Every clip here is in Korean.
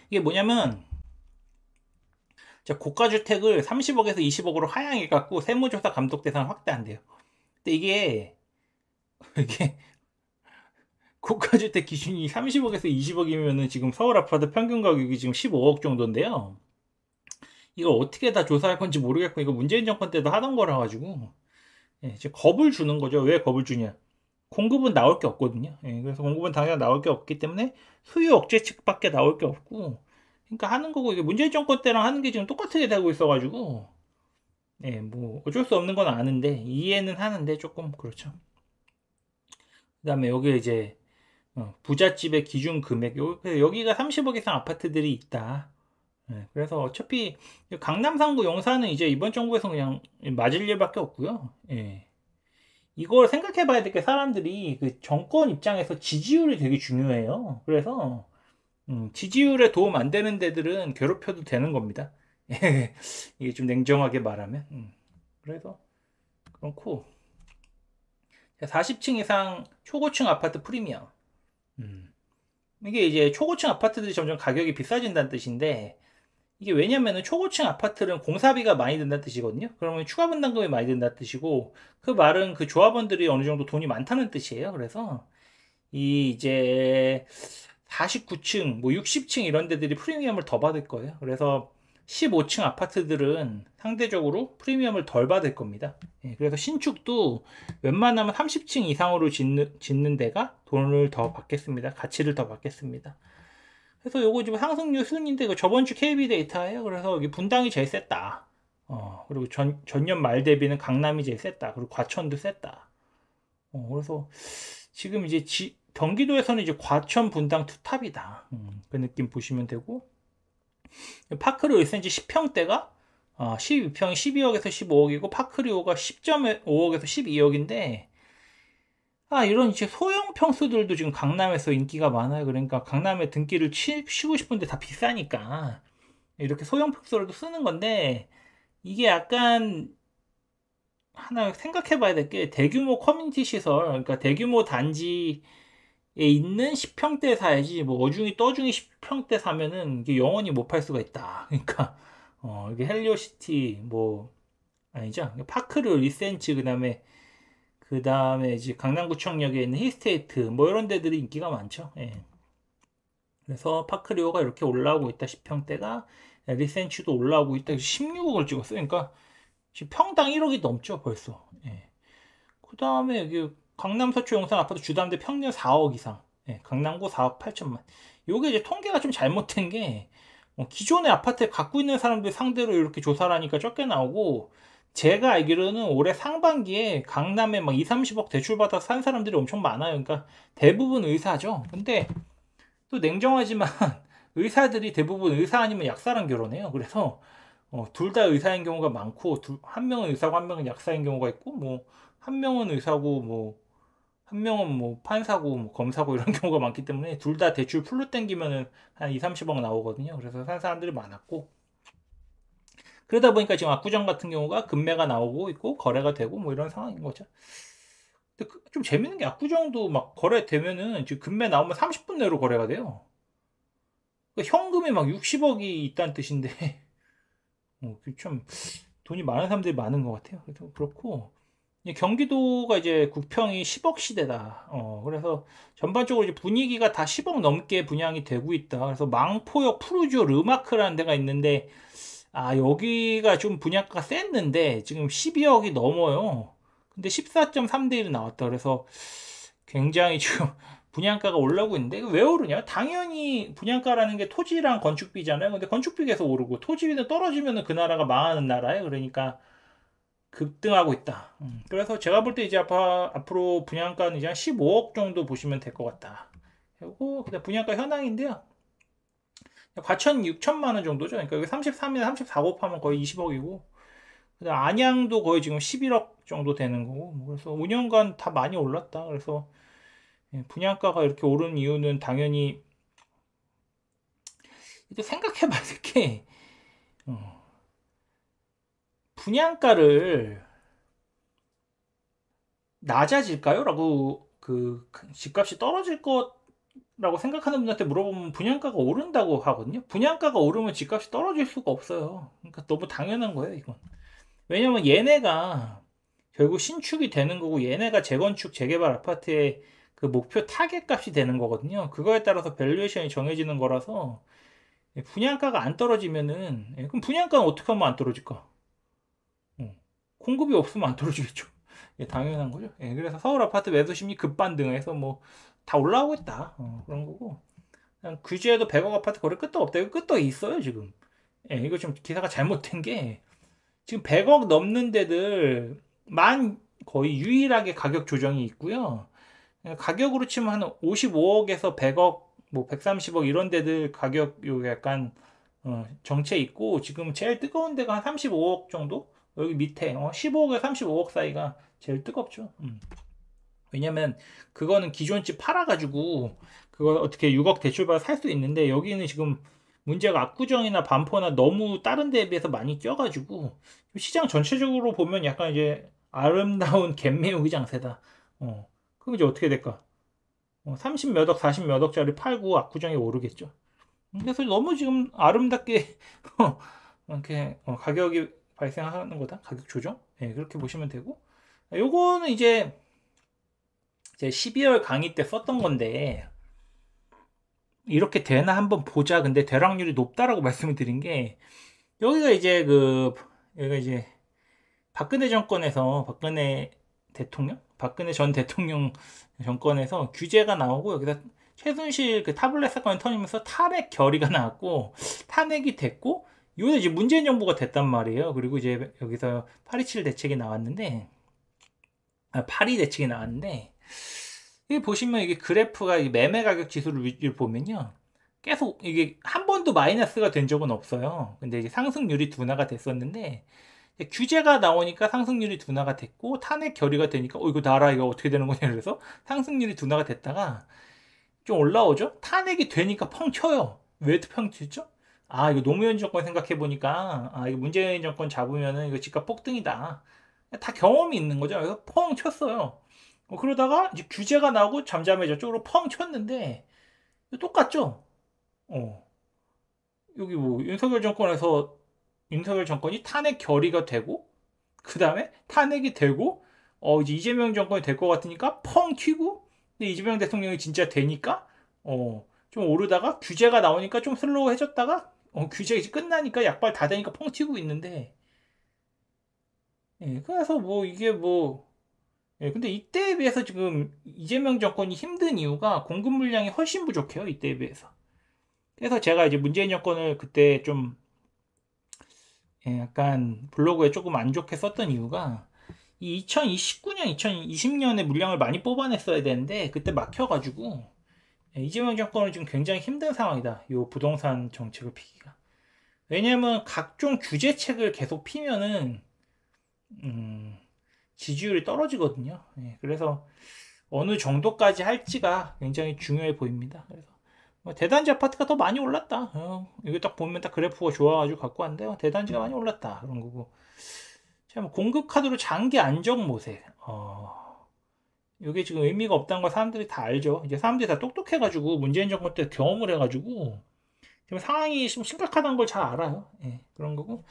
이게 뭐냐면 고가주택을 30억에서 20억으로 하향해 갖고 세무조사 감독 대상 확대한대요. 근데 이게 고가주택 기준이 30억에서 20억이면은 지금 서울 아파트 평균 가격이 지금 15억 정도인데요. 이거 어떻게 다 조사할 건지 모르겠고, 이거 문재인 정권 때도 하던 거라 가지고 이제 겁을 주는 거죠. 왜 겁을 주냐? 공급은 나올 게 없거든요. 그래서 공급은 당연히 나올 게 없기 때문에 수요 억제 측밖에 나올 게 없고, 그러니까 하는 거고, 이게 문재인 정권 때랑 하는 게 지금 똑같게 되고 있어가지고, 뭐 어쩔 수 없는 건 아는데 이해는 하는데 조금 그렇죠. 그다음에 여기 이제 부잣집의 기준 금액, 여기가 30억 이상 아파트들이 있다. 그래서 어차피 강남 상구 용산은 이제 이번 정부에서 그냥 맞을 일밖에 없고요. 이걸 생각해 봐야 될 게, 사람들이 그 정권 입장에서 지지율이 되게 중요해요. 그래서 지지율에 도움 안 되는 데들은 괴롭혀도 되는 겁니다. 이게 좀 냉정하게 말하면. 그래서 그렇고, 40층 이상 초고층 아파트 프리미엄. 이게 이제 초고층 아파트들이 점점 가격이 비싸진다는 뜻인데, 이게 왜냐면은 초고층 아파트는 공사비가 많이 든다는 뜻이거든요. 그러면 추가 분담금이 많이 든다는 뜻이고, 그 말은 그 조합원들이 어느 정도 돈이 많다는 뜻이에요. 그래서 이 이제 49층, 뭐 60층 이런 데들이 프리미엄을 더 받을 거예요. 그래서 15층 아파트들은 상대적으로 프리미엄을 덜 받을 겁니다. 그래서 신축도 웬만하면 30층 이상으로 짓는 데가 돈을 더 받겠습니다. 가치를 더 받겠습니다. 그래서 요거 지금 상승률 순인데, 이거 저번 주 KB 데이터예요. 그래서 여기 분당이 제일 셌다. 그리고 전년 말 대비는 강남이 제일 셌다. 그리고 과천도 셌다. 그래서 지금 이제 경기도에서는 이제 과천 분당 투탑이다. 그 느낌 보시면 되고, 파크리오 1cm 10평대가 12평이 12억에서 15억이고 파크리오가 10.5억에서 12억인데, 이런 이제 소형 평수들도 지금 강남에서 인기가 많아요. 그러니까 강남에 등기를 치고 싶은데 다 비싸니까 이렇게 소형 평수로도 쓰는 건데, 이게 약간 하나 생각해 봐야 될 게, 대규모 커뮤니티 시설, 그러니까 대규모 단지에 있는 10평대 사야지, 뭐 어중이 떠중이 10평대 사면은 이게 영원히 못 팔 수가 있다. 그러니까 이게 헬리오시티, 뭐 아니죠, 파크르 리센츠, 그다음에 이제 강남구청역에 있는 힐스테이트, 뭐 이런 데들이 인기가 많죠. 그래서 파크리오가 이렇게 올라오고 있다. 10평대가 리센츠도 올라오고 있다. 16억을 찍었어요. 그러니까 지금 평당 1억이 넘죠, 벌써. 그다음에 여기 강남 서초 용산 아파트 주담대 평년 4억 이상. 강남구 4억 8천만. 요게 이제 통계가 좀 잘못된 게, 기존의 아파트 갖고 있는 사람들 상대로 이렇게 조사를 하니까 적게 나오고, 제가 알기로는 올해 상반기에 강남에 막 2, 30억 대출받아서 산 사람들이 엄청 많아요. 그러니까 대부분 의사죠. 근데 또 냉정하지만 의사들이 대부분 의사 아니면 약사랑 결혼해요. 그래서 둘 다 의사인 경우가 많고, 한 명은 의사고 한 명은 약사인 경우가 있고, 뭐 한 명은 의사고 뭐 한 명은 뭐 판사고 뭐 검사고 이런 경우가 많기 때문에, 둘 다 대출 풀로 땡기면은 한 2, 30억 나오거든요. 그래서 산 사람들이 많았고, 그러다 보니까 지금 압구정 같은 경우가 금매가 나오고 있고 거래가 되고 뭐 이런 상황인 거죠. 근데 좀 재밌는 게, 압구정도 막 거래되면은 지금 금매 나오면 30분 내로 거래가 돼요. 그러니까 현금이 막 60억이 있다는 뜻인데, 참 돈이 많은 사람들이 많은 것 같아요. 그래서 그렇고, 경기도가 이제 구평이 10억 시대다. 그래서 전반적으로 이제 분위기가 다 10억 넘게 분양이 되고 있다. 그래서 망포역 푸르지오 르마크라는 데가 있는데, 여기가 좀 분양가가 셌는데 지금 12억이 넘어요. 근데 14.3대 1이 나왔다. 그래서 굉장히 지금 분양가가 올라오고 있는데, 이거 왜 오르냐? 당연히 분양가라는 게 토지랑 건축비잖아요. 근데 건축비 계속 오르고 토지비는 떨어지면 그 나라가 망하는 나라예요. 그러니까 급등하고 있다. 그래서 제가 볼 때 이제 앞으로 분양가는 이제 한 15억 정도 보시면 될 것 같다. 그리고 그다음 분양가 현황인데요. 과천 6천만 원 정도죠. 그러니까 여기 33이나 34 곱하면 거의 20억이고, 그다음 안양도 거의 지금 11억 정도 되는 거고, 그래서 5년간 다 많이 올랐다. 그래서 분양가가 이렇게 오른 이유는 당연히, 이제 생각해 봐야 될 게, 분양가를 낮아질까요? 라고, 집값이 떨어질 것 라고 생각하는 분한테 물어보면 분양가가 오른다고 하거든요. 분양가가 오르면 집값이 떨어질 수가 없어요. 그러니까 너무 당연한 거예요, 이건. 왜냐면 얘네가 결국 신축이 되는 거고, 얘네가 재건축, 재개발 아파트의 그 목표 타겟 값이 되는 거거든요. 그거에 따라서 밸류에이션이 정해지는 거라서, 분양가가 안 떨어지면은, 그럼 분양가는 어떻게 하면 안 떨어질까? 공급이 없으면 안 떨어지겠죠. 당연한 거죠. 그래서 서울 아파트 매수 심리 급반등해서 뭐 다 올라오고 있다. 그런 거고. 그냥 규제에도 100억 아파트 거래 끝도 없다. 이거 끝도 있어요, 지금. 이거 좀 기사가 잘못된 게, 지금 100억 넘는 데들만 거의 유일하게 가격 조정이 있고요. 가격으로 치면 한 55억에서 100억, 뭐 130억 이런 데들 가격 요 약간 정체 있고, 지금 제일 뜨거운 데가 한 35억 정도? 여기 밑에 15억에서 35억 사이가 제일 뜨겁죠. 왜냐면 그거는 기존 집 팔아가지고 그거 어떻게 6억 대출받아 살 수 있는데, 여기는 지금 문제가 압구정이나 반포나 너무 다른 데에 비해서 많이 껴가지고 시장 전체적으로 보면 약간 이제 아름다운 갭매우기 장세다. 그럼 이제 어떻게 될까? 30 몇 억, 40 몇 억짜리 팔고 압구정이 오르겠죠. 그래서 너무 지금 아름답게 이렇게 가격이 발생하는 거다. 가격 조정. 그렇게 보시면 되고. 요거는 이제 제 12월 강의 때 썼던 건데, 이렇게 되나 한번 보자. 근데 대락률이 높다라고 말씀을 드린 게, 여기가 이제 박근혜 정권에서, 박근혜 전 대통령 정권에서 규제가 나오고, 여기서 최순실 그 타블렛 사건이 터지면서 탄핵 결의가 나왔고, 탄핵이 됐고, 이번에 이제 문재인 정부가 됐단 말이에요. 그리고 이제 여기서 827 대책이 나왔는데, 8.2 대책이 나왔는데, 여기 보시면 이게 그래프가 매매 가격 지수를 보면요, 계속 이게 한 번도 마이너스가 된 적은 없어요. 근데 이제 상승률이 둔화가 됐었는데, 규제가 나오니까 상승률이 둔화가 됐고, 탄핵 결의가 되니까 이거 나라 이거 어떻게 되는 거냐, 그래서 상승률이 둔화가 됐다가 좀 올라오죠. 탄핵이 되니까 펑 쳐요. 왜 펑 쳤죠? 이거 노무현 정권 생각해 보니까, 이거 문재인 정권 잡으면은 이거 집값 폭등이다. 다 경험이 있는 거죠. 그래서 펑 쳤어요. 그러다가 이제 규제가 나오고 잠잠해져 쪽으로 펑 쳤는데, 똑같죠? 여기 뭐 윤석열 정권이 탄핵 결의가 되고, 그 다음에 탄핵이 되고, 이제 이재명 정권이 될 것 같으니까 펑 튀고, 근데 이재명 대통령이 진짜 되니까 좀 오르다가 규제가 나오니까 좀 슬로우해졌다가 규제가 이제 끝나니까 약발 다 되니까 펑 튀고 있는데, 그래서 뭐 이게 뭐, 근데 이때에 비해서 지금 이재명 정권이 힘든 이유가 공급 물량이 훨씬 부족해요, 이때에 비해서. 그래서 제가 이제 문재인 정권을 그때 좀 약간 블로그에 조금 안 좋게 썼던 이유가, 이 2029년, 2020년에 물량을 많이 뽑아냈어야 되는데 그때 막혀가지고 이재명 정권은 지금 굉장히 힘든 상황이다. 이 부동산 정책을 피기가. 왜냐면 각종 규제책을 계속 피면은 지지율이 떨어지거든요. 그래서 어느 정도까지 할지가 굉장히 중요해 보입니다. 그래서 대단지 아파트가 더 많이 올랐다. 이거 딱 보면 딱 그래프가 좋아가지고 갖고 왔는데요. 대단지가 많이 올랐다. 그런 거고. 자, 뭐 공급 카드로 장기 안정 모색. 이게 지금 의미가 없다는 걸 사람들이 다 알죠. 이제 사람들이 다 똑똑해가지고 문재인 정권 때 경험을 해가지고 지금 상황이 좀 심각하다는 걸 잘 알아요. 그런 거고.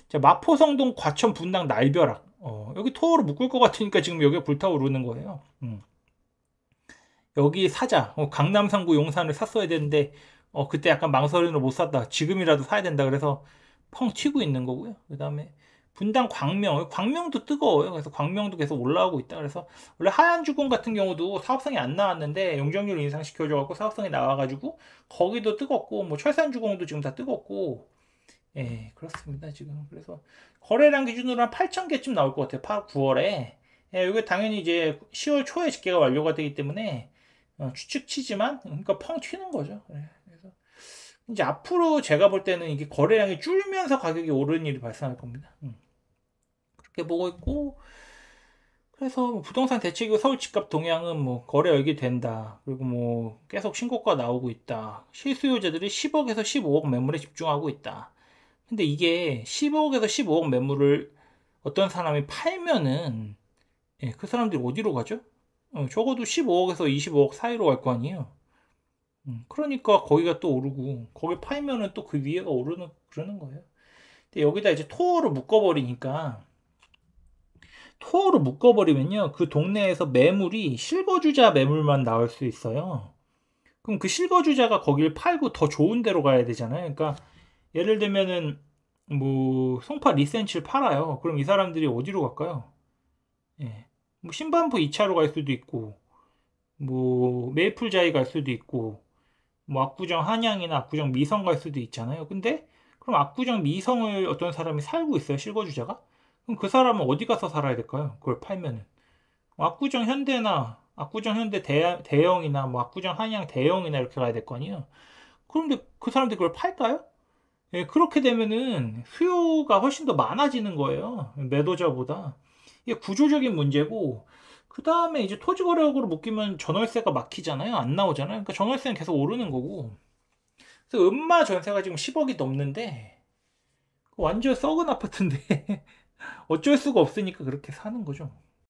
자, 마포성동 과천 분당 날벼락. 여기 토어로 묶을 것 같으니까 지금 여기가 불타오르는 거예요. 여기 사자. 강남 상구 용산을 샀어야 되는데 그때 약간 망설임으로 못 샀다. 지금이라도 사야 된다. 그래서 펑 튀고 있는 거고요. 그 다음에 분당 광명도 뜨거워요. 그래서 광명도 계속 올라오고 있다. 그래서 원래 하얀주공 같은 경우도 사업성이 안 나왔는데 용적률 인상시켜줘갖고 사업성이 나와가지고 거기도 뜨겁고, 뭐 철산주공도 지금 다 뜨겁고, 그렇습니다 지금. 그래서 거래량 기준으로 한 8,000개쯤 나올 것 같아요. 9월에. 이게 당연히 이제 10월 초에 집계가 완료가 되기 때문에 추측치지만, 그러니까 펑 튀는 거죠. 그래서 이제 앞으로 제가 볼 때는 이게 거래량이 줄면서 가격이 오르는 일이 발생할 겁니다. 그렇게 보고 있고, 그래서 뭐 부동산 대책이고 서울 집값 동향은 뭐 거래 열기 된다. 그리고 뭐 계속 신고가 나오고 있다. 실수요자들이 10억에서 15억 매물에 집중하고 있다. 근데 이게 10억에서 15억 매물을 어떤 사람이 팔면은 그 사람들이 어디로 가죠? 적어도 15억에서 25억 사이로 갈 거 아니에요. 그러니까 거기가 또 오르고 거기 팔면은 또 그 위에가 오르는 그러는 거예요. 근데 여기다 이제 토어로 묶어버리니까 토어로 묶어버리면요 그 동네에서 매물이 실거주자 매물만 나올 수 있어요. 그럼 그 실거주자가 거길 팔고 더 좋은 데로 가야 되잖아요. 그러니까 예를 들면은 뭐 송파 리센치를 팔아요. 그럼 이 사람들이 어디로 갈까요? 예. 뭐 신반포 2차로 갈 수도 있고 뭐 메이플자이 갈 수도 있고 뭐 압구정 한양이나 압구정 미성 갈 수도 있잖아요. 근데 그럼 압구정 미성을 어떤 사람이 살고 있어요. 실거주자가? 그럼 그 사람은 어디 가서 살아야 될까요? 그걸 팔면은 압구정 현대나 압구정 현대 대형이나 뭐 압구정 한양 대형이나 이렇게 가야 될 거 아니에요. 그런데 그 사람들이 그걸 팔까요? 예, 그렇게 되면은 수요가 훨씬 더 많아지는 거예요. 매도자보다. 이게 구조적인 문제고, 그 다음에 이제 토지거래역으로 묶이면 전월세가 막히잖아요. 안 나오잖아요. 그러니까 전월세는 계속 오르는 거고. 그래서 음마 전세가 지금 10억이 넘는데, 완전 썩은 아파트인데, 어쩔 수가 없으니까 그렇게 사는 거죠.